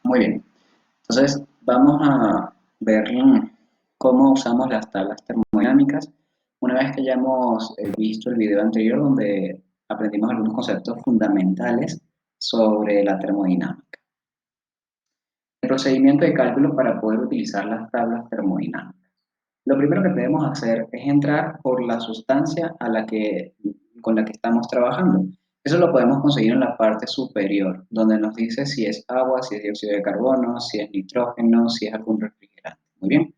Muy bien. Entonces, vamos a ver cómo usamos las tablas termodinámicas. Una vez que ya hemos visto el video anterior donde aprendimos algunos conceptos fundamentales sobre la termodinámica. El procedimiento de cálculo para poder utilizar las tablas termodinámicas. Lo primero que debemos hacer es entrar por la sustancia con la que estamos trabajando. Eso lo podemos conseguir en la parte superior, donde nos dice si es agua, si es dióxido de carbono, si es nitrógeno, si es algún refrigerante. Muy bien.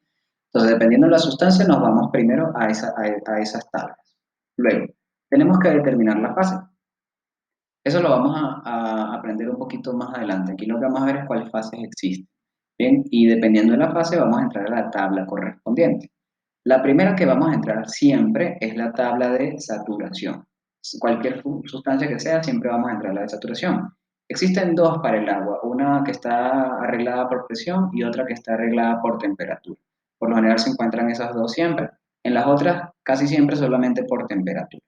Entonces, dependiendo de la sustancia, nos vamos primero a esas tablas. Luego, tenemos que determinar la fase. Eso lo vamos a aprender un poquito más adelante. Aquí lo que vamos a ver es cuáles fases existen. Bien, y dependiendo de la fase, vamos a entrar a la tabla correspondiente. La primera que vamos a entrar siempre es la tabla de saturación. Cualquier sustancia que sea, siempre vamos a entrar a la de saturación. Existen dos para el agua, una que está arreglada por presión y otra que está arreglada por temperatura. Por lo general se encuentran esas dos siempre. En las otras, casi siempre solamente por temperatura.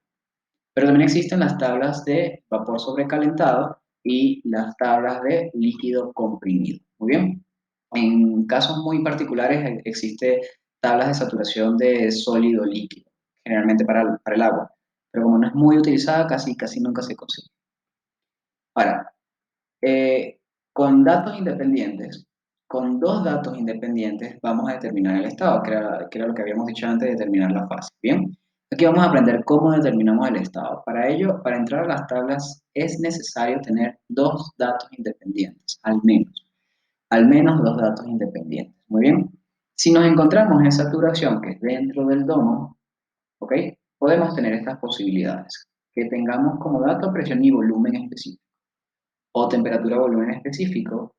Pero también existen las tablas de vapor sobrecalentado y las tablas de líquido comprimido. Muy bien. En casos muy particulares existe tablas de saturación de sólido líquido, generalmente para el agua, pero como no es muy utilizada, casi nunca se consigue. Ahora, eh, con datos independientes, con dos datos independientes, vamos a determinar el estado, que era lo que habíamos dicho antes de determinar la fase. Bien, aquí vamos a aprender cómo determinamos el estado. Para ello, para entrar a las tablas, es necesario tener dos datos independientes, al menos dos datos independientes. Muy bien. Si nos encontramos en saturación, que es dentro del domo, ¿ok? Podemos tener estas posibilidades. Que tengamos como dato presión y volumen específico, o temperatura volumen específico,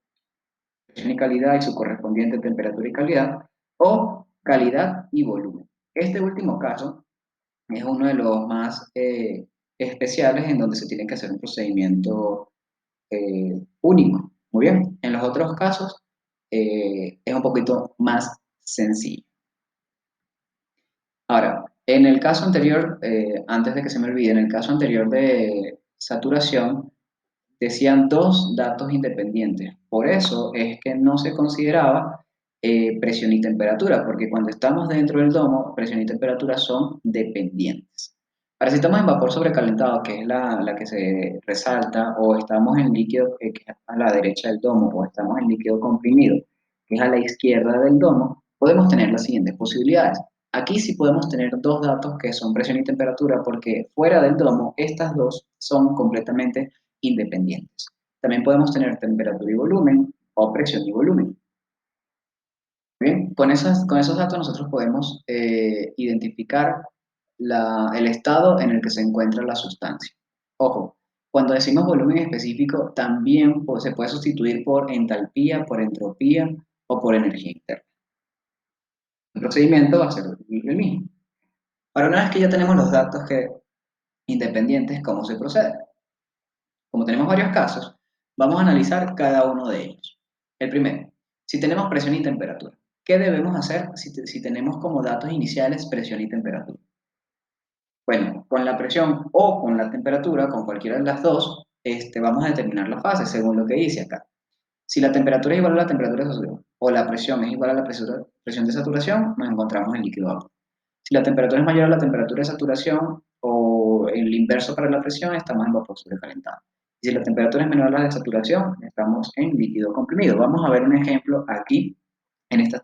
presión y calidad y su correspondiente temperatura y calidad, o calidad y volumen. Este último caso es uno de los más especiales en donde se tiene que hacer un procedimiento único. Muy bien. En los otros casos es un poquito más sencillo. Ahora, en el caso anterior, antes de que se me olvide, en el caso anterior de saturación, decían dos datos independientes. Por eso es que no se consideraba presión y temperatura, porque cuando estamos dentro del domo, presión y temperatura son dependientes. Ahora, si estamos en vapor sobrecalentado, que es la que se resalta, o estamos en líquido, que es a la derecha del domo, o estamos en líquido comprimido, que es a la izquierda del domo, podemos tener las siguientes posibilidades. Aquí sí podemos tener dos datos que son presión y temperatura, porque fuera del domo, estas dos son completamente independientes. También podemos tener temperatura y volumen o presión y volumen. Bien, con esos datos nosotros podemos identificar el estado en el que se encuentra la sustancia. Ojo, cuando decimos volumen específico, también se puede sustituir por entalpía, por entropía o por energía interna. El procedimiento va a ser el mismo. Ahora, una vez que ya tenemos los datos independientes, ¿cómo se procede? Como tenemos varios casos, vamos a analizar cada uno de ellos. El primero, si tenemos presión y temperatura. ¿Qué debemos hacer si tenemos como datos iniciales presión y temperatura? Bueno, con la presión o con la temperatura, con cualquiera de las dos, vamos a determinar la fase según lo que dice acá. Si la temperatura es igual a la temperatura de saturación o la presión es igual a la presión de saturación, nos encontramos en líquido vapor. Si la temperatura es mayor a la temperatura de saturación o el inverso para la presión, estamos en vapor sobrecalentado. Y si la temperatura es menor a la de saturación, estamos en líquido comprimido. Vamos a ver un ejemplo aquí en esta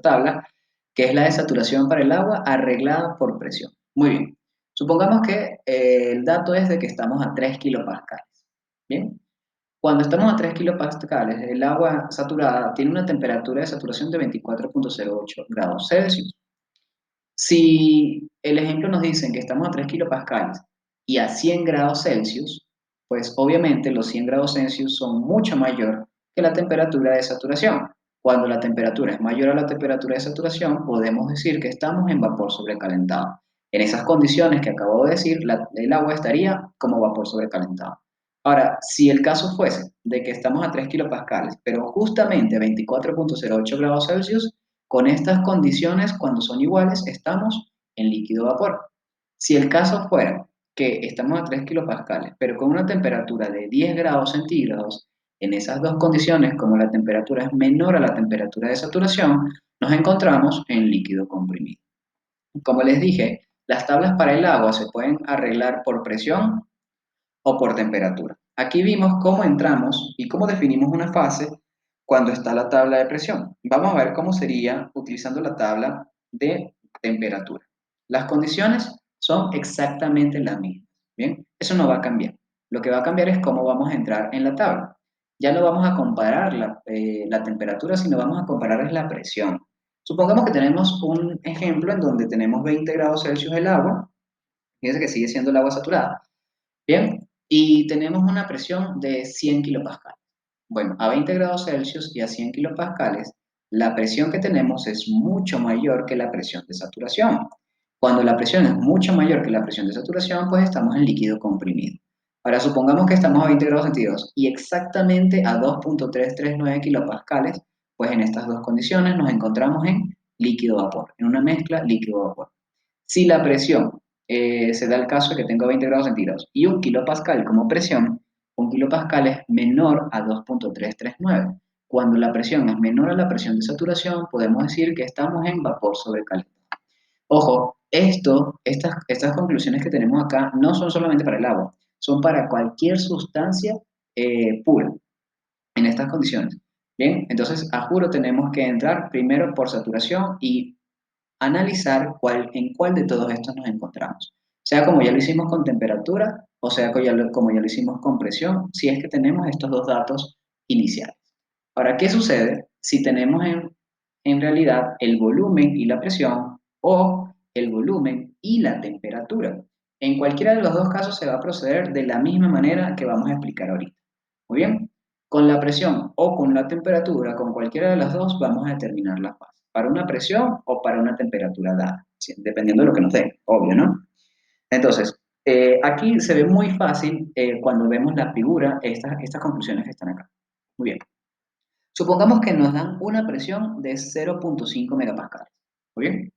tabla, que es la de saturación para el agua arreglada por presión. Muy bien. Supongamos que el dato es de que estamos a 3 kilopascales. Bien. Cuando estamos a 3 kilopascales, el agua saturada tiene una temperatura de saturación de 24,08 grados Celsius. Si el ejemplo nos dicen que estamos a 3 kilopascales y a 100 grados Celsius, pues obviamente los 100 grados Celsius son mucho mayor que la temperatura de saturación. Cuando la temperatura es mayor a la temperatura de saturación, podemos decir que estamos en vapor sobrecalentado. En esas condiciones que acabo de decir, el agua estaría como vapor sobrecalentado. Ahora, si el caso fuese de que estamos a 3 kilopascales, pero justamente a 24,08 grados Celsius, con estas condiciones, cuando son iguales, estamos en líquido vapor. Si el caso fuera que estamos a 3 kilopascales, pero con una temperatura de 10 grados centígrados, En esas dos condiciones, como la temperatura es menor a la temperatura de saturación, nos encontramos en líquido comprimido. Como les dije, las tablas para el agua se pueden arreglar por presión o por temperatura. Aquí vimos cómo entramos y cómo definimos una fase cuando está la tabla de presión. Vamos a ver cómo sería utilizando la tabla de temperatura. Las condiciones son exactamente las mismas. Bien, eso no va a cambiar. Lo que va a cambiar es cómo vamos a entrar en la tabla. Ya no vamos a comparar la temperatura, sino vamos a comparar es la presión. Supongamos que tenemos un ejemplo en donde tenemos 20 grados Celsius el agua, fíjense que sigue siendo el agua saturada. Bien, y tenemos una presión de 100 kilopascales. Bueno, a 20 grados Celsius y a 100 kilopascales, la presión que tenemos es mucho mayor que la presión de saturación. Cuando la presión es mucho mayor que la presión de saturación, pues estamos en líquido comprimido. Ahora supongamos que estamos a 20 grados centígrados y exactamente a 2.339 kilopascales, pues en estas dos condiciones nos encontramos en líquido vapor, en una mezcla líquido vapor. Si la presión se da el caso de que tengo 20 grados centígrados y un kilopascal como presión, un kilopascal es menor a 2.339. Cuando la presión es menor a la presión de saturación, podemos decir que estamos en vapor sobrecalentado. Ojo, estas conclusiones que tenemos acá no son solamente para el agua, son para cualquier sustancia pura en estas condiciones. Bien, entonces a juro tenemos que entrar primero por saturación y analizar en cuál de todos estos nos encontramos. Sea como ya lo hicimos con temperatura o sea como ya lo hicimos con presión, si es que tenemos estos dos datos iniciales. Ahora, ¿qué sucede si tenemos en realidad el volumen y la presión o el volumen y la temperatura? En cualquiera de los dos casos se va a proceder de la misma manera que vamos a explicar ahorita. Muy bien, con la presión o con la temperatura, con cualquiera de las dos, vamos a determinar la fase, para una presión o para una temperatura dada, ¿sí? Dependiendo de lo que nos dé, obvio, ¿no? Entonces, aquí se ve muy fácil cuando vemos la figura, estas conclusiones que están acá. Muy bien. Supongamos que nos dan una presión de 0.5 megapascales. Muy bien.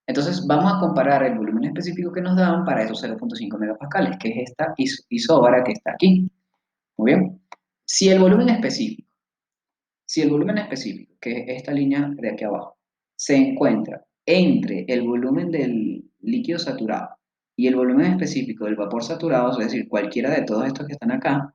Entonces, vamos a comparar el volumen específico que nos dan para esos 0.5 megapascales, que es esta isóbara que está aquí. Muy bien. Si el volumen específico Si el volumen específico, que es esta línea de aquí abajo, se encuentra entre el volumen del líquido saturado y el volumen específico del vapor saturado, es decir, cualquiera de todos estos que están acá,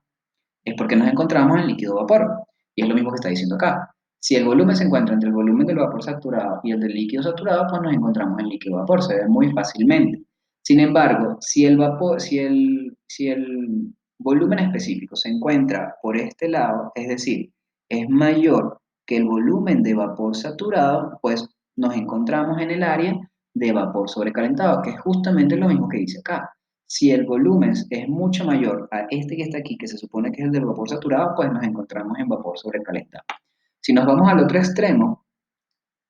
es porque nos encontramos en líquido vapor. Y es lo mismo que está diciendo acá. Si el volumen se encuentra entre el volumen del vapor saturado y el del líquido saturado, pues nos encontramos en líquido vapor, se ve muy fácilmente. Sin embargo, si el volumen específico se encuentra por este lado, es decir, es mayor que el volumen de vapor saturado, pues nos encontramos en el área de vapor sobrecalentado, que es justamente lo mismo que dice acá. Si el volumen es mucho mayor a este que está aquí, que se supone que es el del vapor saturado, pues nos encontramos en vapor sobrecalentado. Si nos vamos al otro extremo,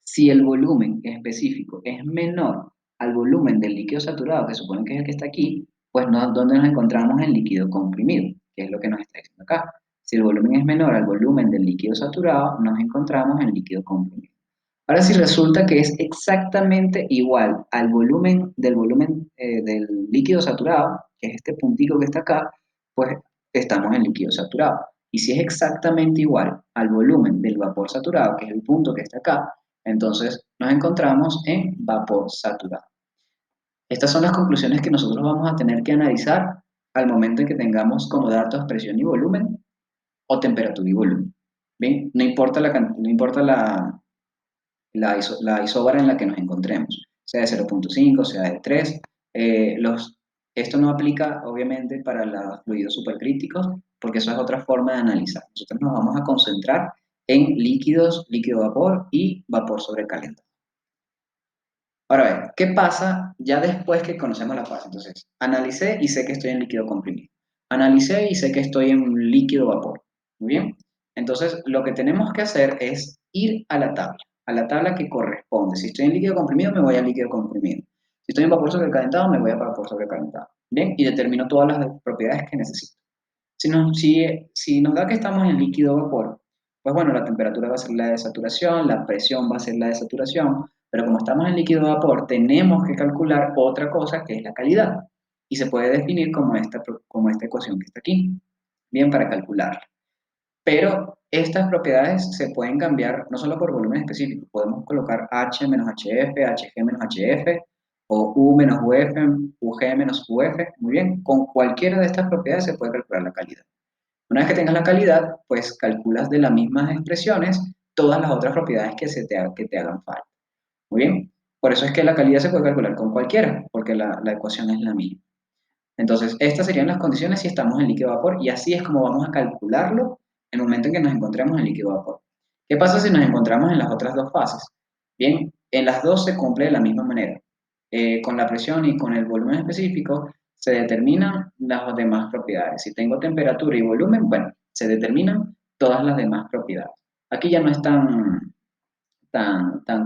si el volumen específico es menor al volumen del líquido saturado, que se supone que es el que está aquí, pues ¿dónde nos encontramos en líquido comprimido? Que es lo que nos está diciendo acá. Si el volumen es menor al volumen del líquido saturado, nos encontramos en líquido comprimido. Ahora, si resulta que es exactamente igual al volumen del líquido saturado, que es este puntico que está acá, pues estamos en líquido saturado. Y si es exactamente igual al volumen del vapor saturado, que es el punto que está acá, entonces nos encontramos en vapor saturado. Estas son las conclusiones que nosotros vamos a tener que analizar al momento en que tengamos como datos presión y volumen o temperatura y volumen. ¿Bien? No importa la isóbara en la que nos encontremos, sea de 0.5, sea de 3. Esto no aplica obviamente para los fluidos supercríticos porque eso es otra forma de analizar. Nosotros nos vamos a concentrar en líquidos, líquido vapor y vapor sobrecalentado. Ahora ver, ¿qué pasa ya después que conocemos la fase? Entonces, analicé y sé que estoy en líquido comprimido. Analicé y sé que estoy en líquido vapor. Muy bien. Entonces, lo que tenemos que hacer es ir a la tabla que corresponde. Si estoy en líquido comprimido, me voy a líquido comprimido. Si estoy en vapor sobrecalentado, me voy a vapor sobrecalentado. Bien, y determino todas las propiedades que necesito. Si nos da que estamos en líquido vapor, pues bueno, la temperatura va a ser la de saturación, la presión va a ser la de saturación, pero como estamos en líquido vapor, tenemos que calcular otra cosa que es la calidad. Y se puede definir como esta ecuación que está aquí. Bien, para calcularla. Pero estas propiedades se pueden cambiar no solo por volumen específico, podemos colocar H menos HF, HG menos HF, o U menos UF, UG menos UF. Muy bien, con cualquiera de estas propiedades se puede calcular la calidad. Una vez que tengas la calidad, pues calculas de las mismas expresiones todas las otras propiedades que te hagan falta. Muy bien, por eso es que la calidad se puede calcular con cualquiera, porque la ecuación es la misma. Entonces, estas serían las condiciones si estamos en líquido vapor y así es como vamos a calcularlo en el momento en que nos encontremos en líquido vapor. ¿Qué pasa si nos encontramos en las otras dos fases? Bien, en las dos se cumple de la misma manera. Con la presión y con el volumen específico se determinan las demás propiedades. Si tengo temperatura y volumen, bueno, se determinan todas las demás propiedades. Aquí ya no es tan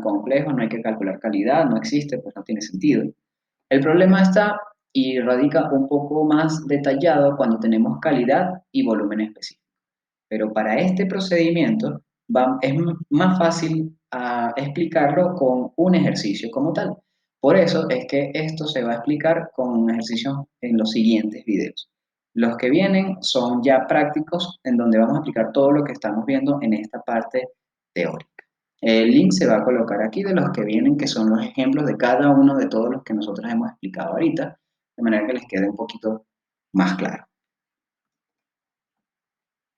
complejo, no hay que calcular calidad, no existe, pues no tiene sentido. El problema está y radica un poco más detallado cuando tenemos calidad y volumen específico. Pero para este procedimiento es más fácil explicarlo con un ejercicio como tal. Por eso es que esto se va a explicar con un ejercicio en los siguientes videos. Los que vienen son ya prácticos en donde vamos a aplicar todo lo que estamos viendo en esta parte teórica. El link se va a colocar aquí de los que vienen, que son los ejemplos de cada uno de todos los que nosotros hemos explicado ahorita, de manera que les quede un poquito más claro.